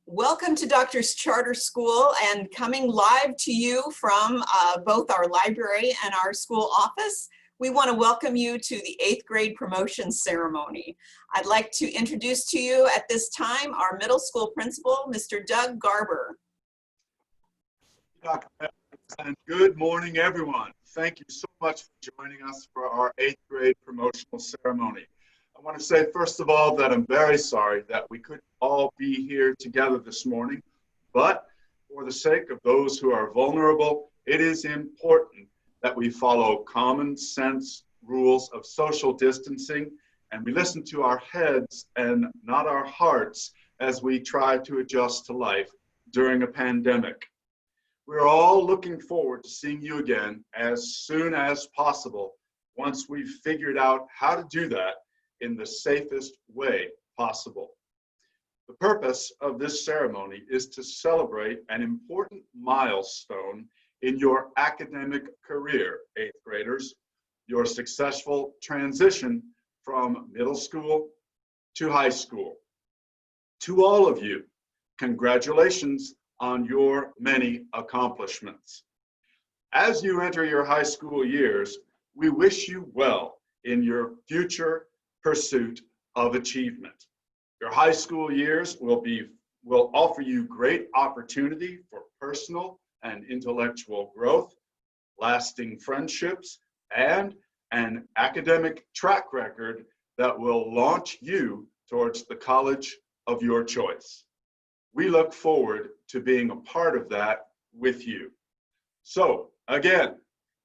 Welcome to Doctors Charter School, and coming live to you from both our library and our school office. We want to welcome you to the 8th grade promotion ceremony. I'd like to introduce to you at this time our middle school principal, Mr. Doug Garber. Dr. Evans, and good morning, everyone. Thank you so much for joining us for our 8th grade promotional ceremony. I want to say, first of all, that I'm very sorry that we couldn't all be here together this morning, but for the sake of those who are vulnerable, it is important that we follow common sense rules of social distancing, and we listen to our heads and not our hearts as we try to adjust to life during a pandemic. We're all looking forward to seeing you again as soon as possible once we've figured out how to do that in the safest way possible. The purpose of this ceremony is to celebrate an important milestone in your academic career, 8th graders, your successful transition from middle school to high school. To all of you, congratulations on your many accomplishments. As you enter your high school years, we wish you well in your future pursuit of achievement. Your high school years will offer you great opportunity for personal and intellectual growth, lasting friendships, and an academic track record that will launch you towards the college of your choice. We look forward to being a part of that with you. So again,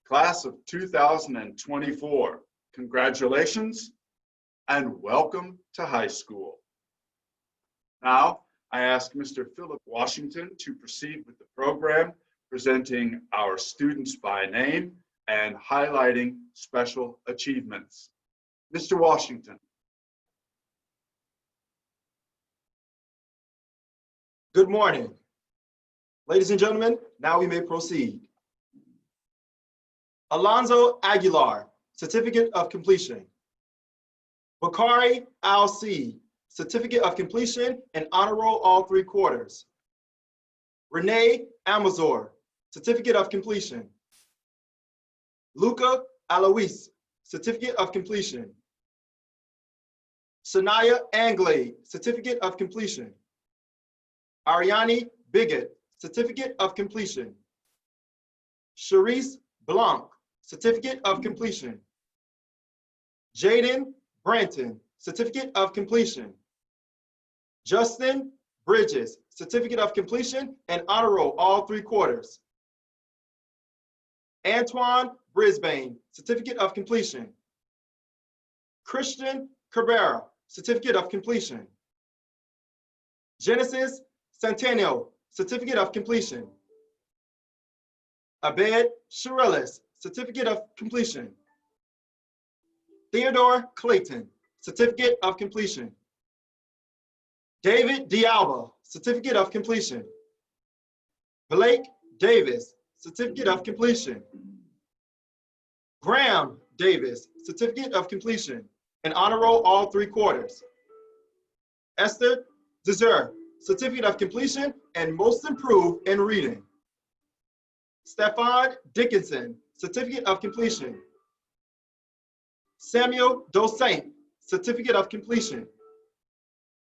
class of 2024, congratulations and welcome to high school. Now, I ask Mr. Philip Washington to proceed with the program, presenting our students by name and highlighting special achievements. Mr. Washington. Good morning. Ladies and gentlemen, now we may proceed. Alonzo Aguilar, Certificate of Completion. Bakari Al-C, Certificate of Completion and Honor Roll all 3 quarters. Renee Amazor, Certificate of Completion. Luca Alois, Certificate of Completion. Sanaya Anglade, Certificate of Completion. Ariane Bigot, Certificate of Completion. Charisse Blanc, Certificate of Completion. Jaden Branton, Certificate of Completion. Justin Bridges, Certificate of Completion and Honor Roll all 3 quarters. Antoine Brisbane, Certificate of Completion. Christian Cabrera, Certificate of Completion. Genesis Centennial, Certificate of Completion. Abed Shirelis, Certificate of Completion. Theodore Clayton, Certificate of Completion. David D'Alba, Certificate of Completion. Blake Davis, Certificate of Completion. Graham Davis, Certificate of Completion and Honor Roll all 3 quarters. Esther Deser, Certificate of Completion and Most Improved in Reading. Stefan Dickinson, Certificate of Completion. Samuel Dosaint, Certificate of Completion.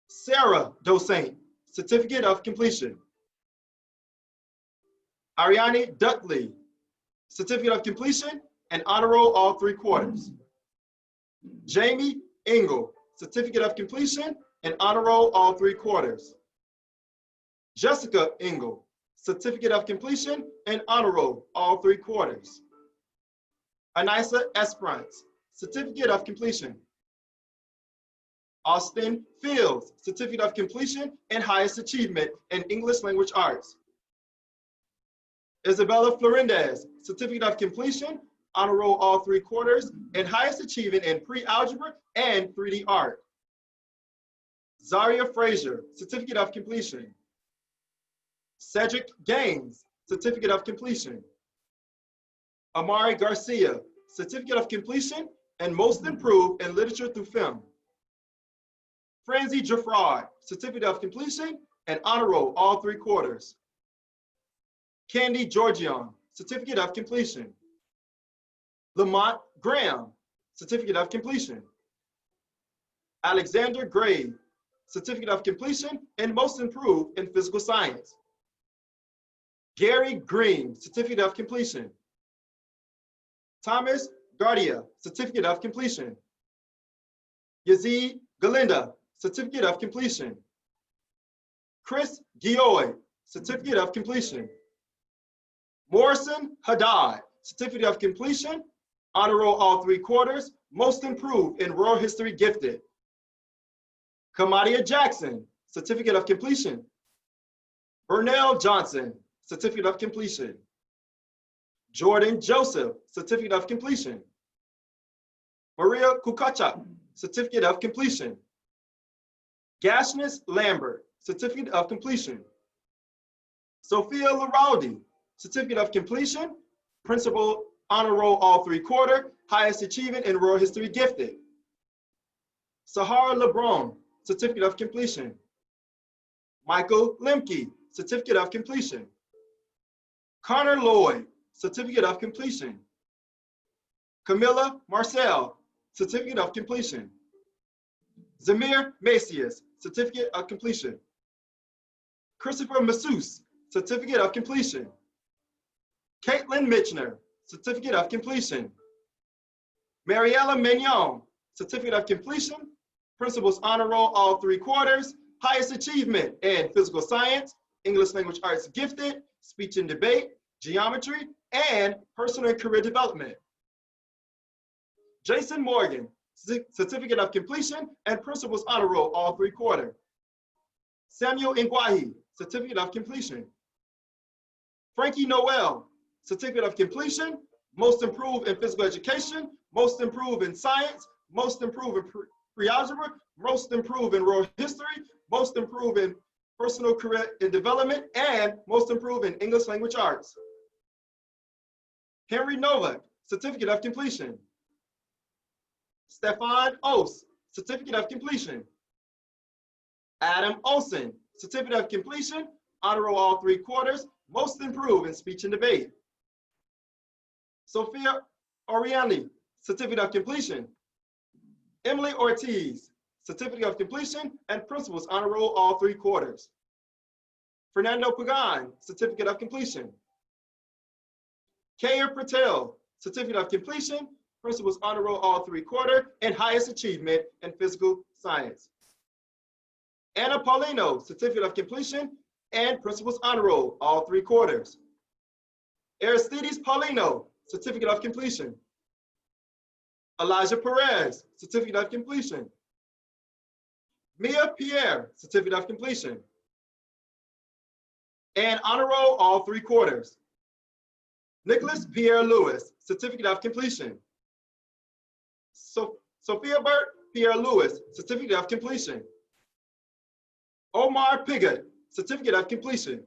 Sarah Dosaint, Certificate of Completion. Ariane Dudley, Certificate of Completion and Honor Roll all 3 quarters. Jamie Engel, Certificate of Completion and Honor Roll all 3 quarters. Jessica Engel, Certificate of Completion and Honor Roll all 3 quarters. Anissa Esperance, Certificate of Completion. Austin Fields, Certificate of Completion and Highest Achievement in English Language Arts. Isabella Florendez, Certificate of Completion, Honor Roll all 3 quarters, and Highest Achievement in Pre-Algebra and 3D Art. Zaria Frazier, Certificate of Completion. Cedric Gaines, Certificate of Completion. Amari Garcia, Certificate of Completion and Most Improved in Literature through Film. Francie Jaffrard, Certificate of Completion and Honor Roll, all 3 quarters. Candy Georgion, Certificate of Completion. Lamont Graham, Certificate of Completion. Alexander Gray, Certificate of Completion and Most Improved in Physical Science. Gary Green, Certificate of Completion. Thomas Gardia, Certificate of Completion. Yazid Galinda, Certificate of Completion. Chris Gioy, Certificate of Completion. Morrison Haddad, Certificate of Completion, Honor Roll, all 3 quarters, Most Improved in World History Gifted. Kamadia Jackson, Certificate of Completion. Burnell Johnson, Certificate of Completion. Jordan Joseph, Certificate of Completion. Maria Kukacha, Certificate of Completion. Gashnis Lambert, Certificate of Completion. Sophia Laraldi, Certificate of Completion, Principal Honor Roll, all 3 quarter, Highest Achievement in World History Gifted. Sahara LeBron, Certificate of Completion. Michael Lemke, Certificate of Completion. Connor Lloyd, Certificate of Completion. Camilla Marcel, Certificate of Completion. Zamir Macias, Certificate of Completion. Christopher Massus, Certificate of Completion. Caitlin Mitchner, Certificate of Completion. Mariella Mignon, Certificate of Completion, Principals Honor Roll, all 3 quarters, Highest Achievement in Physical Science, English Language Arts Gifted, Speech and Debate, Geometry, and Personal and Career Development. Jason Morgan, Certificate of Completion and Principals Honor Roll, all 3 quarter. Samuel Ngwahi, Certificate of Completion. Frankie Noel, Certificate of Completion, Most Improved in Physical Education, Most Improved in Science, Most Improved in Pre-Algebra, Most Improved in World History, Most Improved in Personal Career and Development, and Most Improved in English Language Arts. Henry Novak, Certificate of Completion. Stefan Oss, Certificate of Completion. Adam Olson, Certificate of Completion, Honor Roll, all 3 quarters, Most Improved in Speech and Debate. Sophia Oriani, Certificate of Completion. Emily Ortiz, Certificate of Completion and Principals Honor Roll, all 3 quarters. Fernando Pagan, Certificate of Completion. Kair Patel, Certificate of Completion, Principals Honor Roll, all 3 quarter, and Highest Achievement in Physical Science. Anna Paulino, Certificate of Completion and Principals Honor Roll, all 3 quarters. Aristides Paulino, Certificate of Completion. Elijah Perez, Certificate of Completion. Mia Pierre, Certificate of Completion. And Honor Roll, all 3 quarters. Nicholas Pierre Lewis, Certificate of Completion. Sophia Burt Pierre Lewis, Certificate of Completion. Omar Piggott, Certificate of Completion.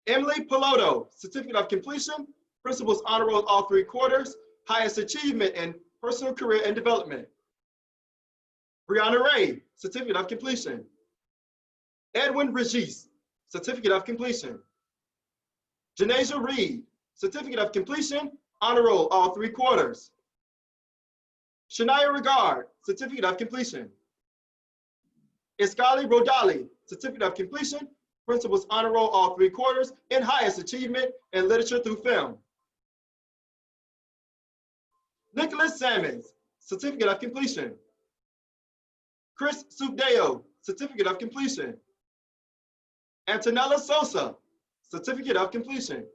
Emily Piloto, Certificate of Completion, Principals Honor Roll, all 3 quarters, Highest Achievement in Personal Career and Development. Brianna Ray, Certificate of Completion. Edwin Regis, Certificate of Completion. Janasia Reed, Certificate of Completion, Honor Roll, all 3 quarters. Shania Regard, Certificate of Completion. Iskali Rodali, Certificate of Completion, Principals Honor Roll, all 3 quarters, and Highest Achievement in Literature through Film. Nicholas Sammons, Certificate of Completion. Chris Sukdeo, Certificate of Completion. Antonella Sosa, Certificate of Completion.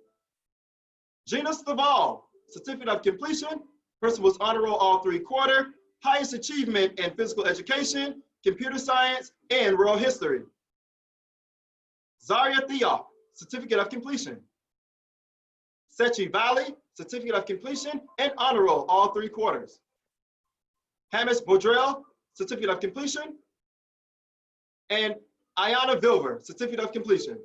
Gina Staval, Certificate of Completion, Principals Honor Roll, all 3 quarter, Highest Achievement in Physical Education, Computer Science, and World History. Zaria Theof, Certificate of Completion. Sechi Valley, Certificate of Completion, and Honor Roll, all 3 quarters. Hamis Bodrell, Certificate of Completion. And Ayana Vilver, Certificate of Completion.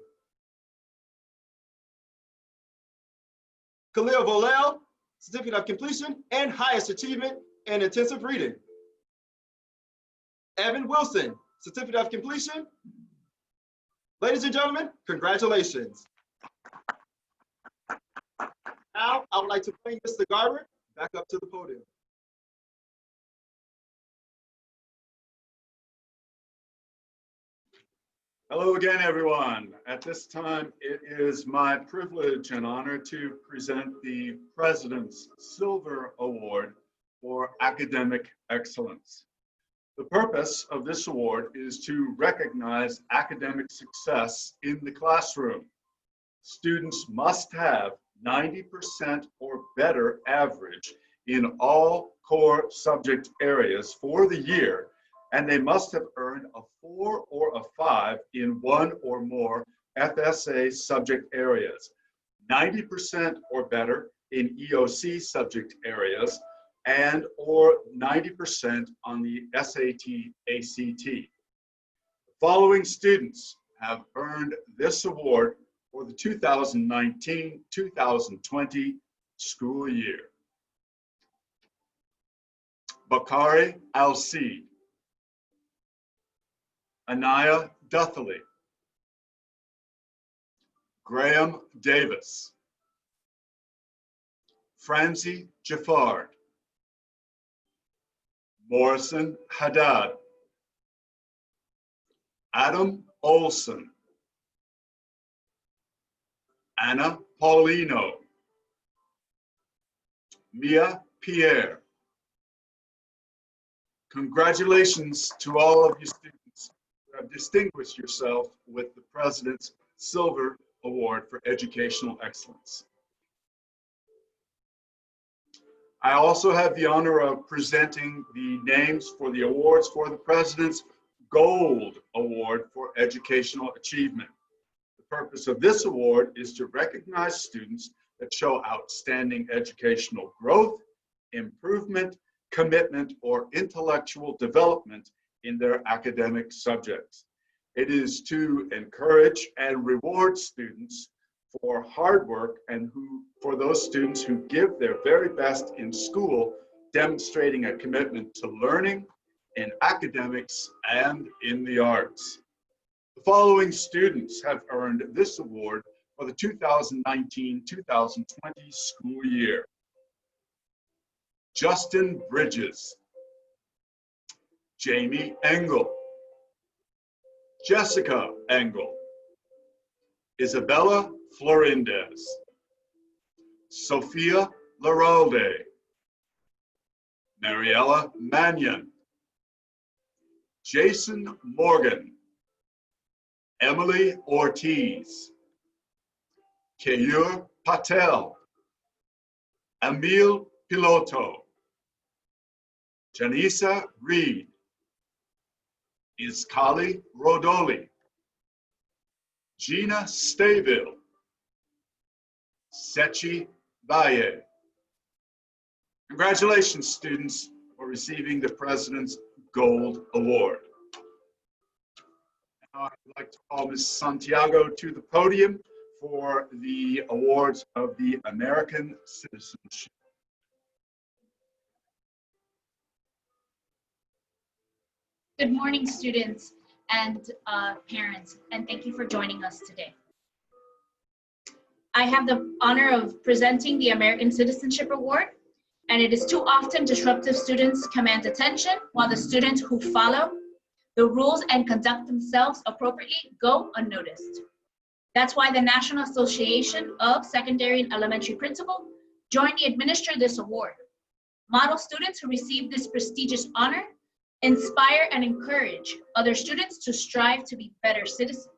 Khalil Volel, Certificate of Completion and Highest Achievement in Intensive Reading. Evan Wilson, Certificate of Completion. Ladies and gentlemen, congratulations. Now, I would like to bring Mr. Garber back up to the podium. Hello again, everyone. At this time, it is my privilege and honor to present the President's Silver Award for Academic Excellence. The purpose of this award is to recognize academic success in the classroom. Students must have 90% or better average in all core subject areas for the year, and they must have earned a 4 or a 5 in one or more FSA subject areas, 90% or better in EOC subject areas, and or 90% on the SAT, ACT. The following students have earned this award for the 2019-2020 school year. Bakari Al-Seed, Anaya Duthely, Graham Davis, Francie Jaffard, Morrison Haddad, Adam Olson, Anna Paulino, Mia Pierre. Congratulations to all of you students who have distinguished yourself with the President's Silver Award for Educational Excellence. I also have the honor of presenting the names for the awards for the President's Gold Award for Educational Achievement. The purpose of this award is to recognize students that show outstanding educational growth, improvement, commitment, or intellectual development in their academic subjects. It is to encourage and reward students for hard work and for those students who give their very best in school, demonstrating a commitment to learning in academics and in the arts. The following students have earned this award for the 2019-2020 school year. Justin Bridges, Jamie Engel, Jessica Engel, Isabella Florindez, Sophia Laralde, Mariella Mannion, Jason Morgan, Emily Ortiz, Keyur Patel, Emil Piloto, Janisa Reed, Iskali Rodoli, Gina Staville, Sechi Valle. Congratulations, students, for receiving the President's Gold Award. Now I'd like to call Ms. Santiago to the podium for the awards of the American Citizenship. Good morning, students and parents, and thank you for joining us today. I have the honor of presenting the American Citizenship Award, and it is too often disruptive students command attention while the students who follow the rules and conduct themselves appropriately go unnoticed. That's why the National Association of Secondary and Elementary Principals jointly administer this award. Model students who receive this prestigious honor inspire and encourage other students to strive to be better citizens.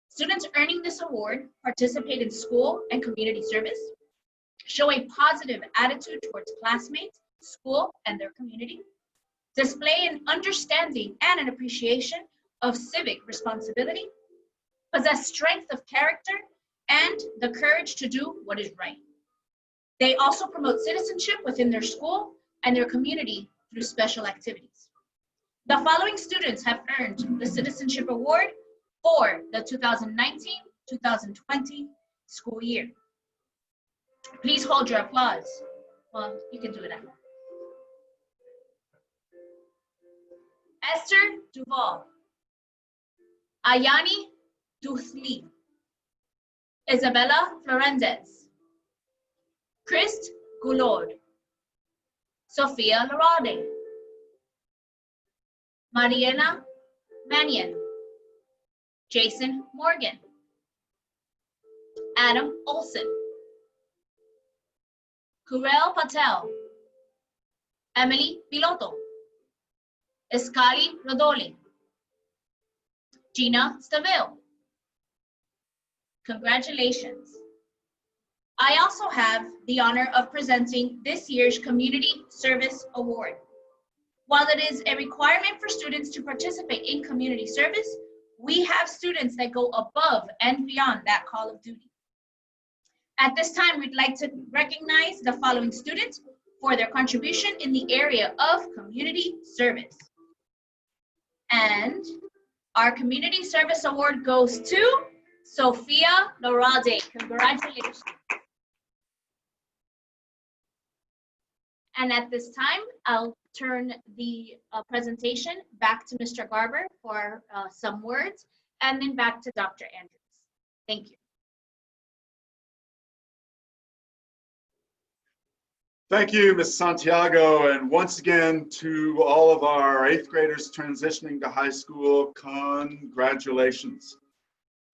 Students earning this award participate in school and community service, show a positive attitude towards classmates, school, and their community, display an understanding and an appreciation of civic responsibility, possess strength of character, and the courage to do what is right. They also promote citizenship within their school and their community through special activities. The following students have earned the Citizenship Award for the 2019-2020 school year. Please hold your applause. Well, you can do it now. Esther Duval. Ayani Duthli. Isabella Florendez. Christ Goulord. Sophia Laralde. Mariana Mannion. Jason Morgan. Adam Olson. Kurel Patel. Emily Piloto. Escali Rodoli. Gina Staville. Congratulations. I also have the honor of presenting this year's Community Service Award. While it is a requirement for students to participate in community service, we have students that go above and beyond that call of duty. At this time, we'd like to recognize the following students for their contribution in the area of community service. And our Community Service Award goes to Sophia Laralde. Congratulations. And at this time, I'll turn the presentation back to Mr. Garber for some words, and then back to Dr. Andrews. Thank you. Thank you, Ms. Santiago, and once again to all of our 8th graders transitioning to high school, congratulations.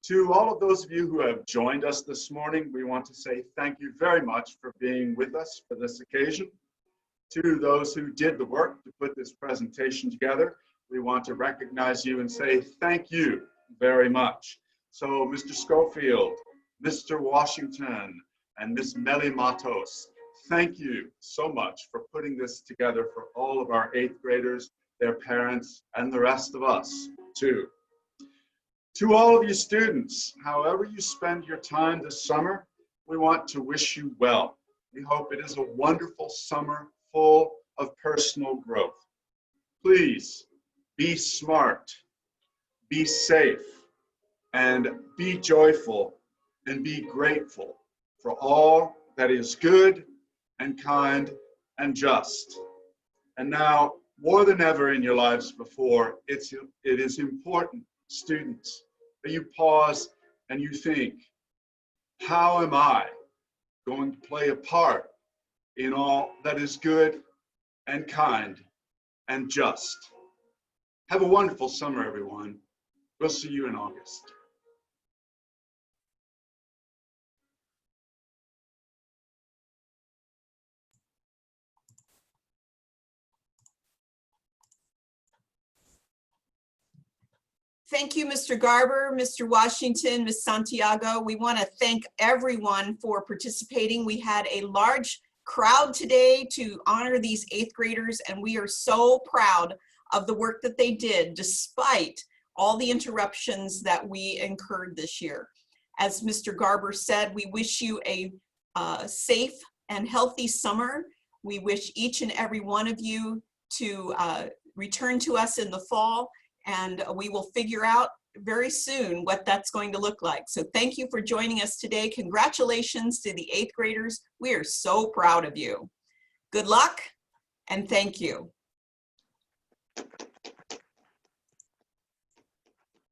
To all of those of you who have joined us this morning, we want to say thank you very much for being with us for this occasion. To those who did the work to put this presentation together, we want to recognize you and say thank you very much. So Mr. Schofield, Mr. Washington, and Ms. Melly Matos, thank you so much for putting this together for all of our 8th graders, their parents, and the rest of us too. To all of you students, however you spend your time this summer, we want to wish you well. We hope it is a wonderful summer full of personal growth. Please be smart, be safe, and be joyful, and be grateful for all that is good and kind and just. And now, more than ever in your lives before, it is important, students, that you pause and you think, how am I going to play a part in all that is good and kind and just? Have a wonderful summer, everyone. We'll see you in August. Thank you, Mr. Garber, Mr. Washington, Ms. Santiago. We want to thank everyone for participating. We had a large crowd today to honor these 8th graders, and we are so proud of the work that they did despite all the interruptions that we incurred this year. As Mr. Garber said, we wish you a safe and healthy summer. We wish each and every one of you to return to us in the fall, and we will figure out very soon what that's going to look like. So thank you for joining us today. Congratulations to the 8th graders. We are so proud of you. Good luck and thank you.